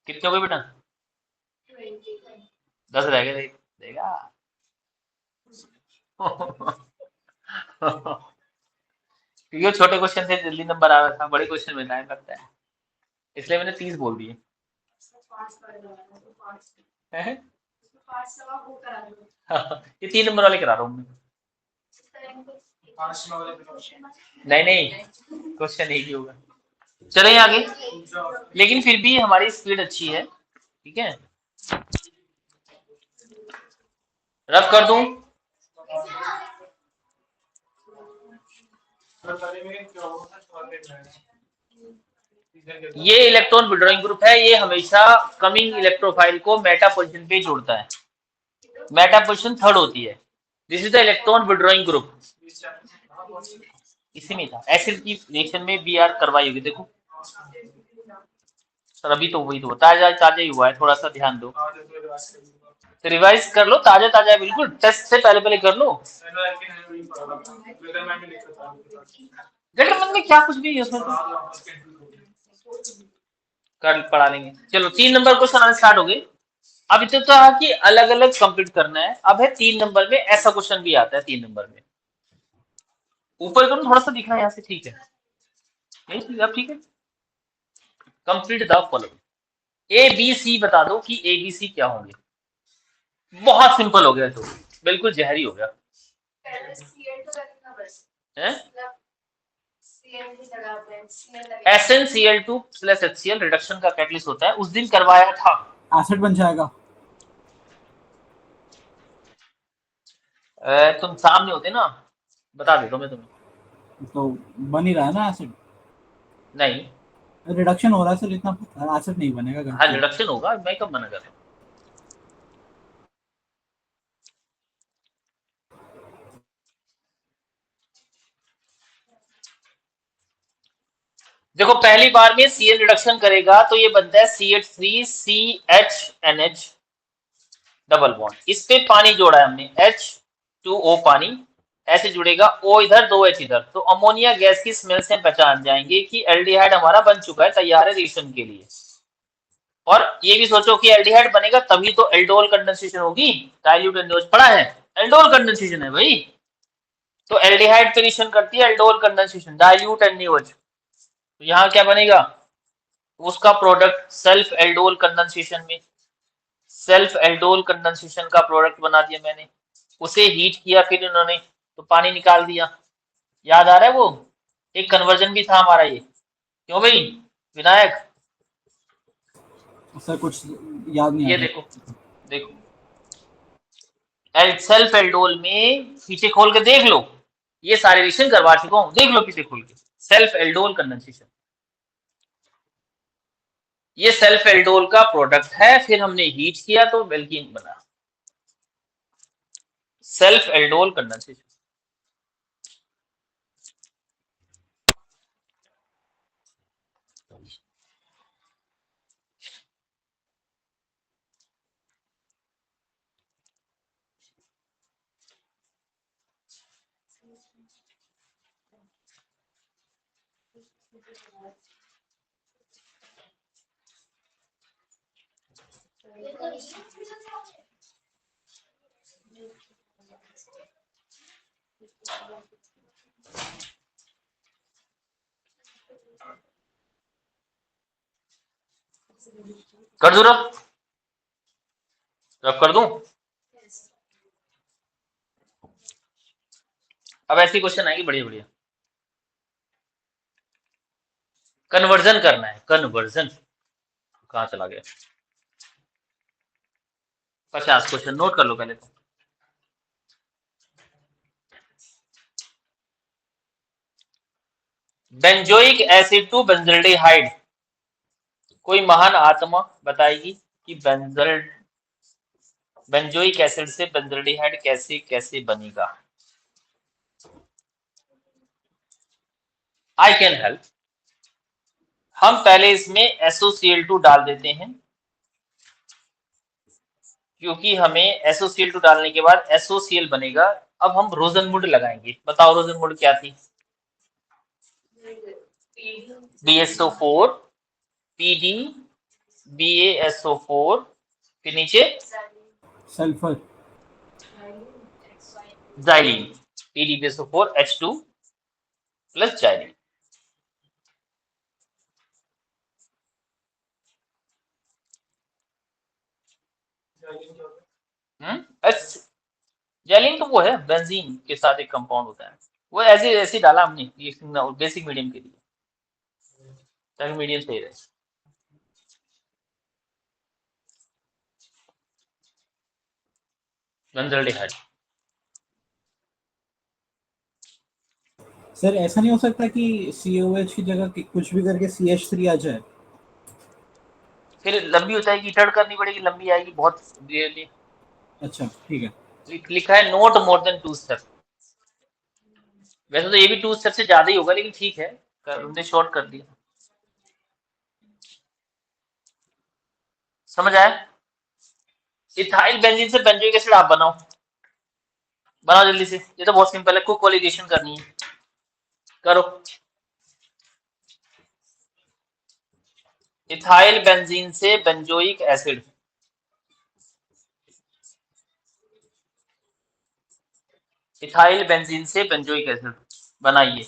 कितने हो गए बेटा? 10 रह गए, देगा। क्योंकि छोटे क्वेश्चन से जल्दी नंबर आ रहा था, बड़े क्वेश्चन में टाइम लगता है, इसलिए मैंने 30 बोल दिए। ये 3 नंबर वाले करा रहा हूँ मैं। नहीं, क्वेश्चन एक ही होगा। चले आगे, लेकिन फिर भी हमारी स्पीड अच्छी है, ठीक है। रफ कर दूं, ये इलेक्ट्रॉन विड्रॉइंग ग्रुप है, ये हमेशा कमिंग इलेक्ट्रोफाइल को मेटा पोजीशन पे जोड़ता है, मेटा पोजीशन 3rd होती है। This is the electron withdrawing group. इसी में था, एसिड की रिएक्शन में BR करवाई होगी, देखो सर अभी तो वही तो ताजा ही हुआ है, थोड़ा सा ध्यान दो, तो रिवाइज कर लो, ताजा है बिल्कुल, टेस्ट से पहले कर लो। गटरमन में क्या कुछ भी उसमें कर पढ़ा लेंगे। चलो 3 नंबर क्वेश्चन आने स्टार्ट हो गए। अब इतना तो है कि अलग अलग कंप्लीट करना है। अब है 3 नंबर में, ऐसा क्वेश्चन भी आता है 3 नंबर में। ऊपर करो, थोड़ा सा दिखना है यहाँ से, ठीक है, नहीं अब ठीक है। कंप्लीट द फॉलोइंग, ABC बता दो कि ABC क्या होंगे। बहुत सिंपल हो गया, तो बिल्कुल जहरी हो गया है। SnCl2 प्लस HCl रिडक्शन का कैटलिस्ट होता है, उस दिन करवाया था, एसिड बन जाएगा। तुम सामने होते ना, बता देता हूं मैं तुम्हें। तो बन ही रहा है ना एसिड, नहीं रिडक्शन हो रहा है सर, इतना पता है, एसिड नहीं बनेगा। हाँ रिडक्शन होगा, मैं कब मना कर रहा हूं। देखो पहली बार में Cl रिडक्शन करेगा तो ये बनता है CH3CHNH डबल बॉन्ड, इस पे पानी जोड़ा है हमने, H H2O पानी ऐसे जुड़ेगा, O इधर 2H इधर, तो अमोनिया गैस की स्मेल से पहचान जाएंगे कि एल्डिहाइड हमारा बन चुका है, तैयार है रिएक्शन के लिए। और ये भी सोचो कि एल्डिहाइड बनेगा तभी तो एल्डोल कंडेंसेशन होगी। डाइल्यूट एंड पढ़ा है, एल्डोल कंडेंसेशन है भाई। तो एल्डिहाइड पे रिएक्शन करती है aldol condensation, dilute and NaOH। तो यहाँ क्या बनेगा, उसका प्रोडक्ट सेल्फ एल्डोल कंडेंसेशन में, सेल्फ एल्डोल कंडेंसेशन का प्रोडक्ट बना दिया मैंने, उसे हीट किया फिर इन्होंने तो पानी निकाल दिया। याद आ रहा है वो, एक कन्वर्जन भी था हमारा ये, क्यों भाई विनायक? सर कुछ याद नहीं आ ये रहा। देखो देखो, सेल्फ एल्डोल में पीछे खोल के देख लो, ये सारे रिएक्शन करवा चुका हूं, देख लो पीछे खोल के, सेल्फ एल्डोल कंडेंसेशन, ये सेल्फ एल्डोल का प्रोडक्ट है, फिर हमने हीट किया तो एल्कीन बना, सेल्फ एल्डोल कंडेंसेशन। कर दूं रब, रब कर दूं? अब ऐसी क्वेश्चन आएगी बढ़िया बढ़िया, कन्वर्जन करना है, कन्वर्जन। कहाँ चला गया? 50 क्वेश्चन नोट कर लो पहले तो। बेंजोइक एसिड टू बेंजल्डिहाइड, कोई महान आत्मा बताएगी कि बेंजोइक एसिड से बेंजल्डिहाइड कैसे कैसे बनेगा? I can help. हम पहले इसमें SOCl2 डाल देते हैं, क्योंकि हमें SOCl2 डालने के बाद SOCl बनेगा। अब हम रोजनवुड लगाएंगे, बताओ रोजनवुड क्या थी? BSO4 PD BaSO4, फिर नीचे sulphur, xylene, PdBSO4 H2 plus xylene. Xylene तो वो है बेंजीन के साथ एक कंपाउंड होता है, वो ऐसे ऐसे डाला हमने ये बेसिक मीडियम के लिए, ताकि मीडियम सही रहे। बेंजल्डिहाइड, सर ऐसा नहीं हो सकता कि COH की जगह कुछ भी करके CH3 आ जाए? फिर लंबी हो जाएगी, टर्न करनी पड़ेगी, लंबी आएगी बहुत देर। अच्छा ठीक है। लिखा है नोट मोर देन 2 स्टेप, वैसे तो ये भी 2 स्टेप से ज्यादा ही होगा, लेकिन ठीक है हमने शॉर्ट कर दिया। समझ आया? इथाइल बेंजीन से बेंजोइक एसिड आप बनाओ, बनाओ जल्दी से, ये तो बहुत सिंपल है, कुक वाली रिएक्शन करनी है, करो। इथाइल बेंजीन से बेंजोइक एसिड, इथाइल बेंजीन से बेंजोइक एसिड बनाइए।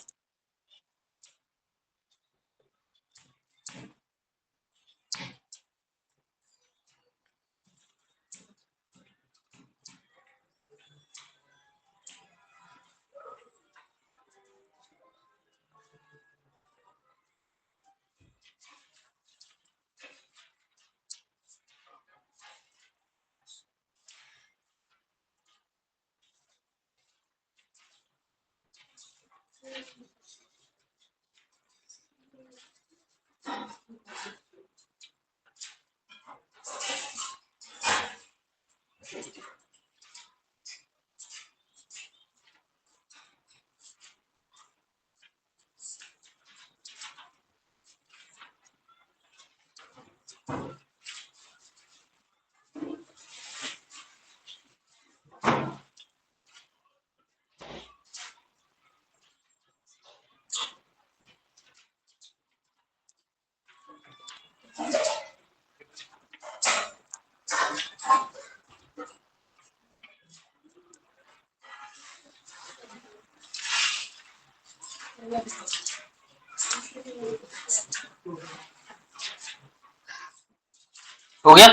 हो गया।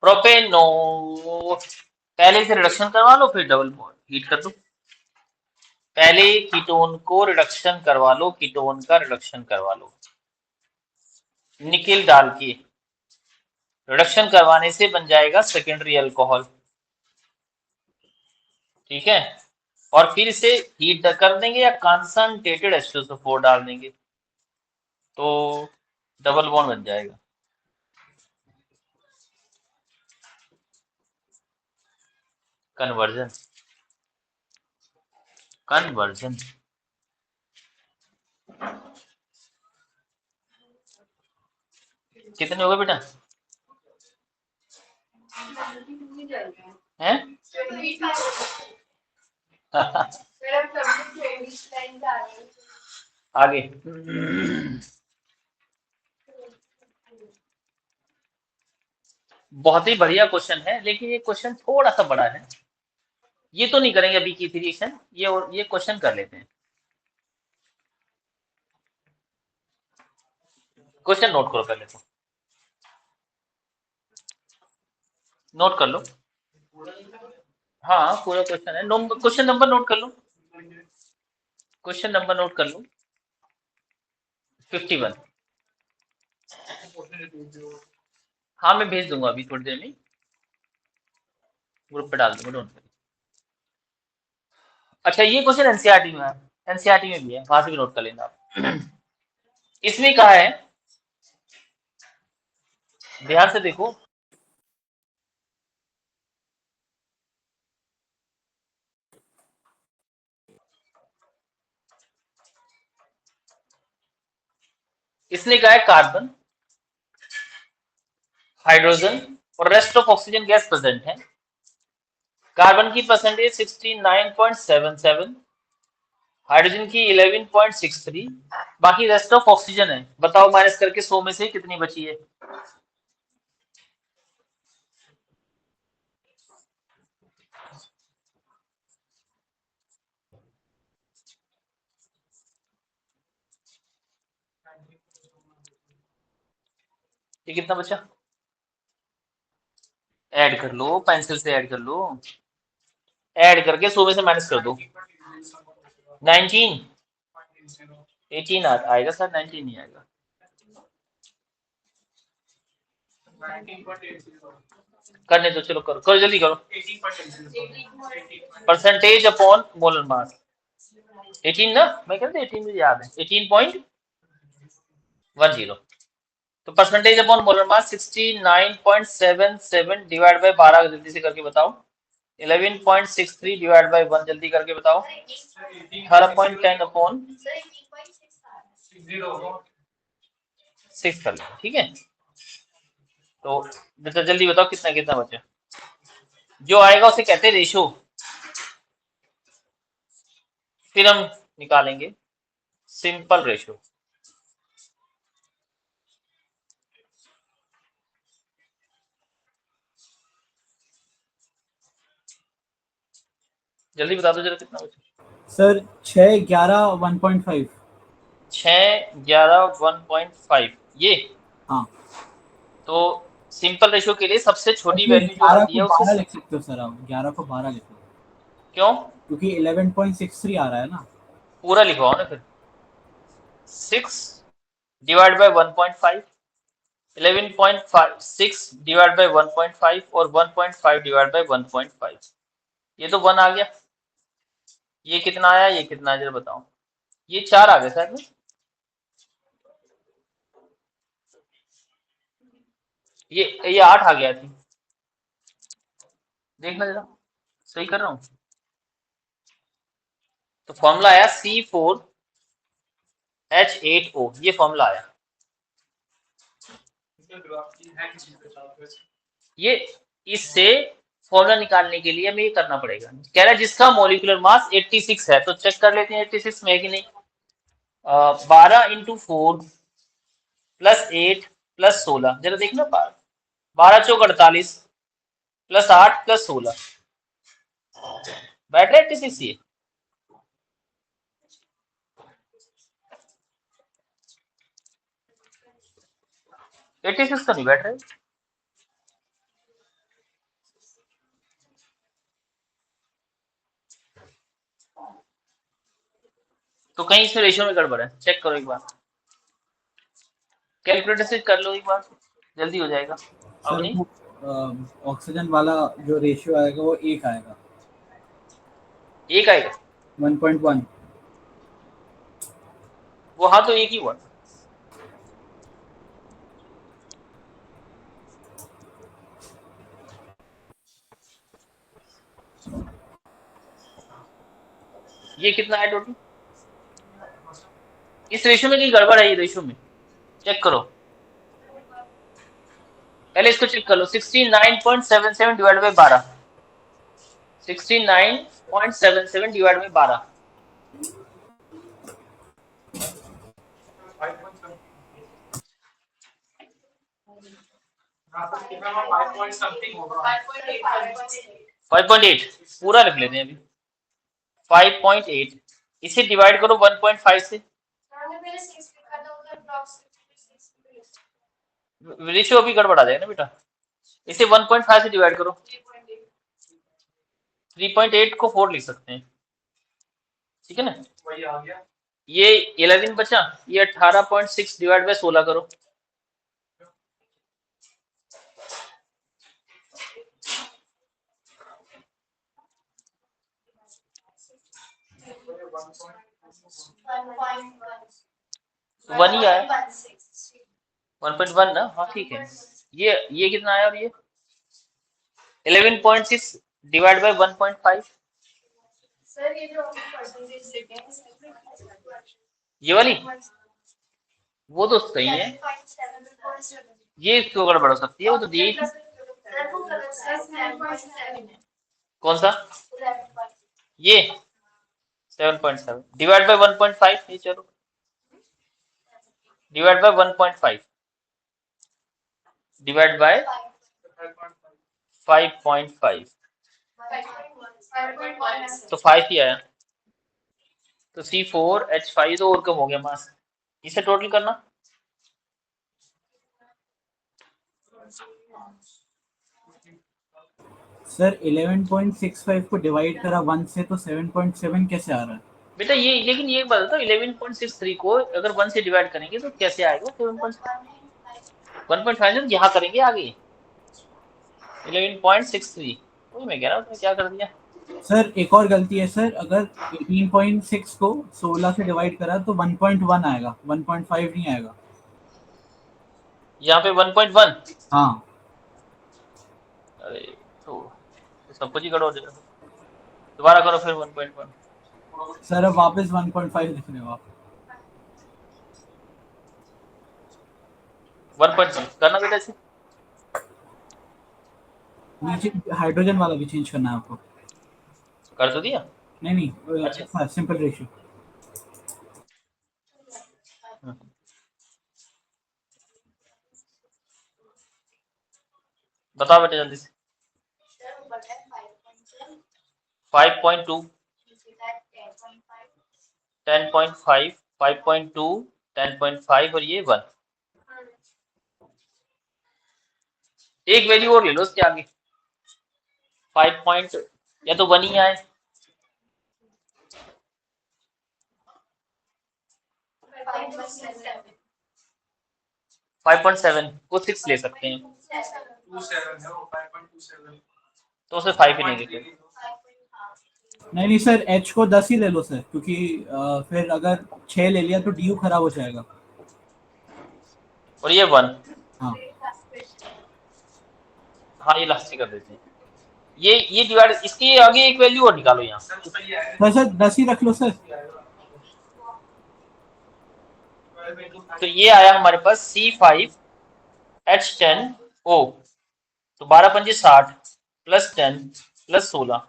प्रोपेनो पहले से रिडक्शन करवा लो फिर डबल बॉन्ड हीट कर दो। पहले कीटोन को रिडक्शन करवा लो, कीटोन का रिडक्शन करवा लो निकेल डाल के। रिडक्शन करवाने से बन जाएगा सेकेंडरी अल्कोहल, ठीक है। और फिर इसे हीट कर देंगे या कंसंट्रेटेड H2SO4 डाल देंगे तो डबल बॉन्ड बन जाएगा। कन्वर्जन, कन्वर्जन कितने हो गए बेटा? हैं? आगे बहुत ही बढ़िया क्वेश्चन है, लेकिन ये क्वेश्चन थोड़ा सा बड़ा है। ये तो नहीं करेंगे अभी की रिएक्शन, ये क्वेश्चन कर लेते हैं। क्वेश्चन नोट करो पहले तो, नोट कर लो। हाँ पूरा क्वेश्चन है, क्वेश्चन नंबर नोट कर लो, क्वेश्चन नंबर नोट कर लो 51। हाँ मैं भेज दूंगा अभी थोड़ी देर में, ग्रुप पे डाल दूंगा, डोंट वरी। अच्छा ये क्वेश्चन एनसीईआरटी में है, एनसीईआरटी में भी है, वहां से भी नोट कर लेना आप। इसमें कहा है, ध्यान से देखो, इसने कहा है कार्बन, हाइड्रोजन और rest of oxygen gas present है। कार्बन की परसेंटेज 69.77, हाइड्रोजन की 11.63, बाकी रेस्ट ऑफ ऑक्सीजन है। बताओ माइनस करके 100 में से कितनी बची है? ये कितना बचा? ऐड कर लो, पेंसिल से ऐड कर लो, ऐड करके 100 में से माइनस कर दो। 19, 18 आएगा सर, 19 नहीं आएगा। करने दो, चलो करो करो, जल्दी करो। परसेंटेज अपॉन मोलर मास 18 ना, मैं कहते 18 मुझे याद है, 18.10। तो percentage upon molar mass 69.77 divide by 12, जल्दी से करके बताओ। 11.63 डिवाइड बाय 1, जल्दी करके बताओ। 18.10 अपॉन 6 कर लो, ठीक है। तो जल्दी बताओ कितना कितना बचा। जो आएगा उसे कहते हैं रेशो, फिर हम निकालेंगे सिंपल रेशो। जल्दी बता दो जरा कितना बचा। सर 6, 11, 1.5। 6, 11, 1.5 ये। हाँ तो सिंपल रेशो के लिए सबसे छोटी ये वैल्यू जो 11 आती को है 12 उसे, लिख सकते हो सर आप, 11 को 12 लिखो क्यों? क्योंकि 11.63 आ रहा है ना। पूरा लिखवाओ ना फिर। 6 डिवाइड बाय 1.5, 11.56 डिवाइड बाय 1.5 और 1.5 डिवाइड बाय 1.5। ये तो 1 आ गया। ये कितना आया, ये कितना आया जरा बताओ। ये 4 आ गया सर में, ये 8 आ गया थी। देखना जरा सही कर रहा हूँ। तो फॉर्मूला आया C4H8O, ये फॉर्मूला आया। ये इससे फॉर्मूला निकालने के लिए हमें ये करना पड़ेगा। कह रहा है जिसका मॉलिक्यूलर मास 86 है, तो चेक कर लेते हैं 86 में है कि नहीं। 12 × 4 + 8 + 16, जरा देखना। 12 × 4 = 48 + 8 + 16 बैठ रहा है 86 ये। 86 तो नहीं बैठ रहे। तो कहीं इस रेशियो में गड़बड़ है, चेक करो एक बार, कैलकुलेटर से कर लो एक बार, जल्दी हो जाएगा। अब सर नहीं, वो ऑक्सीजन वाला जो रेशियो आएगा वो 1 आएगा, एक आएगा 1.1। वो, हाँ तो एक ही हुआ। ये कितना है टोटल? इस रेशियो में कहीं गड़बड़ है, ये रेशियो में चेक करो, पहले इसको चेक कर लो। 69.77 divide by 12, 69.77 divide by 12, 5 point something होगा। 5.8 पूरा लिख लेते हैं अभी, 5.8, इसे डिवाइड करो 1.5 से, रेशियो अभी गड़बड़ा जाएगा ना बेटा, इसे 1.5 से डिवाइड करो, 3.8 को 4 लिख सकते हैं, ठीक है ना। वही आ गया। ये 11 बचा, ये 18.6 डिवाइड बाय 16 करो, वन ही आया, 1.1 ना, हाँ ठीक है। ये कितना आया, और ये 11.6 डिवाइड बाय 1.5, सर ये जो परसेंटेज देते हैं ये वाली, वो तो सही है, ये क्यों गड़बड़ हो सकती है, वो तो दी थी। कौन सा? ये 7.7 डिवाइड बाय 1.5, ये चलो डिवाइड बाय 1.5 डिवाइड बाय 5.5, तो 5 ही आया, तो C4H5 तो और कम हो गया मास, इसे टोटल करना, सर 11.65 को डिवाइड करा 1 से तो 7.7 कैसे आ रहा है? बेटा ये, लेकिन ये बता दो 11.63 को अगर 1 से डिवाइड करेंगे तो कैसे आएगा 1.5 से, यहाँ करेंगे आगे 11.63, वही मैं कह रहा हूँ तुमने क्या कर दिया। सर एक और गलती है सर, अगर 18.6 को 16 से डिवाइड करा तो 1.1 आएगा, 1.5 नहीं आएगा। यहाँ पे 1.1, हाँ अरे तो सब कुछ ही गड़बड़ हो जाएगा, दोबारा करो फिर 1.1, सर अब वापस 1.5 लिख रहे हो आप। 1.1 करना बेटा इसे, नीचे हाइड्रोजन वाला भी चेंज करना है आपको। कर तो दिया। नहीं नहीं, अच्छा। Simple ratio. बताओ बेटा जल्दी से। 5.2, 10.5, 5.2, 10.5 और ये 1, एक वैल्यू और ले लो उसके आगे, 5 पॉइंट, या तो 1 ही आए, 5.7 को 6 ले सकते हैं, 27 है वो, 5.27 तो उसे 5 ही नहीं लेते। नहीं नहीं सर, एच को 10 ही ले लो सर, क्योंकि फिर अगर 6 ले लिया तो डी खराब हो जाएगा। और ये 1, हाँ हाँ ये लास्ट कर देते हैं, ये डिवाइड, इसके आगे एक वैल्यू और निकालो यहाँ, सर 10 ही रख लो सर। तो ये आया हमारे पास C5H10O, तो 12 पंजे 60 प्लस 10 प्लस 16,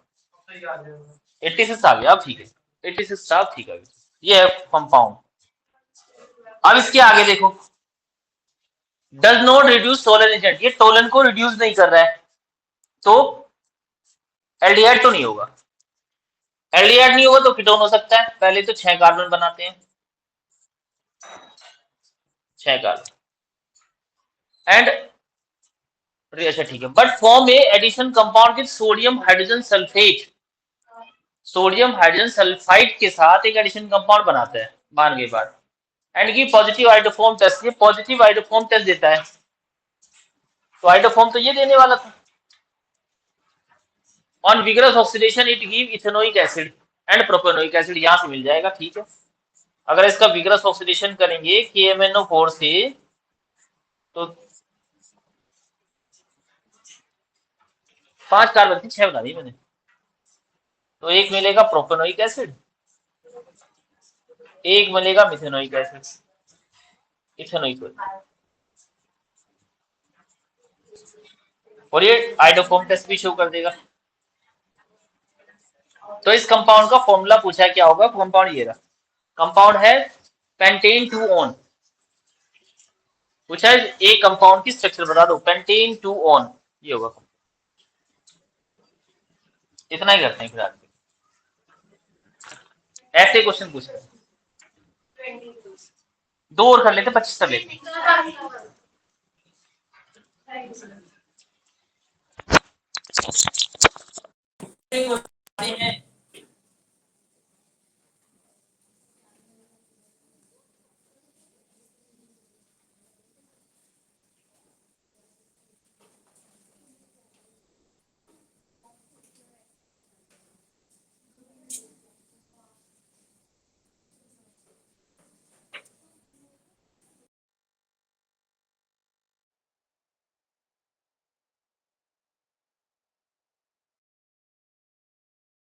86 आ गया, अब ठीक है, 86 साहब ठीक है, ये है कंपाउंड। अब इसके आगे देखो, does not reduce Tollens agent, ये टोलन को रिड्यूस नहीं कर रहा है, तो एल्डिहाइड तो नहीं होगा, एल्डिहाइड नहीं होगा तो कीटोन हो सकता है, पहले तो 6 कार्बन बनाते हैं, 6 कार्बन, एंड अच्छा ठीक है, but form a addition compound with sodium hydrogen sulphate, sodium hydrogen sulphide के साथ एक एडिशन कंपाउंड बनाते हैं, मान गई बात। एंड की पॉजिटिव आइडोफॉर्म टेस्ट, ये पॉजिटिव आइडोफॉर्म टेस्ट देता है, तो आइडोफॉर्म तो ये देने वाला था। On vigorous oxidation it give ethanoic acid and propanoic acid, यहां से मिल जाएगा, ठीक है। अगर इसका विगरस ऑक्सीडेशन करेंगे KMnO4 से तो 5 कार्बन थी, 6 बना दी मैंने, तो एक मिलेगा प्रोपेनोइक एसिड, एक मिलेगा मिथेनोइक एसिड, इथेनोइक एसिड। और ये आइडोफॉर्म टेस्ट भी शो कर देगा। तो इस कंपाउंड का फॉर्मूला पूछा है, क्या होगा कंपाउंड, ये रहा कंपाउंड है पेंटेन 2 ऑन, पूछा है ए कंपाउंड की स्ट्रक्चर बता दो, पेंटेन 2 ऑन, ये होगा। इतना ही करते हैं फिर आगे, ऐसे क्वेश्चन पूछ रहे हैं। 2 और कर लेते, 25 कर लेते हैं।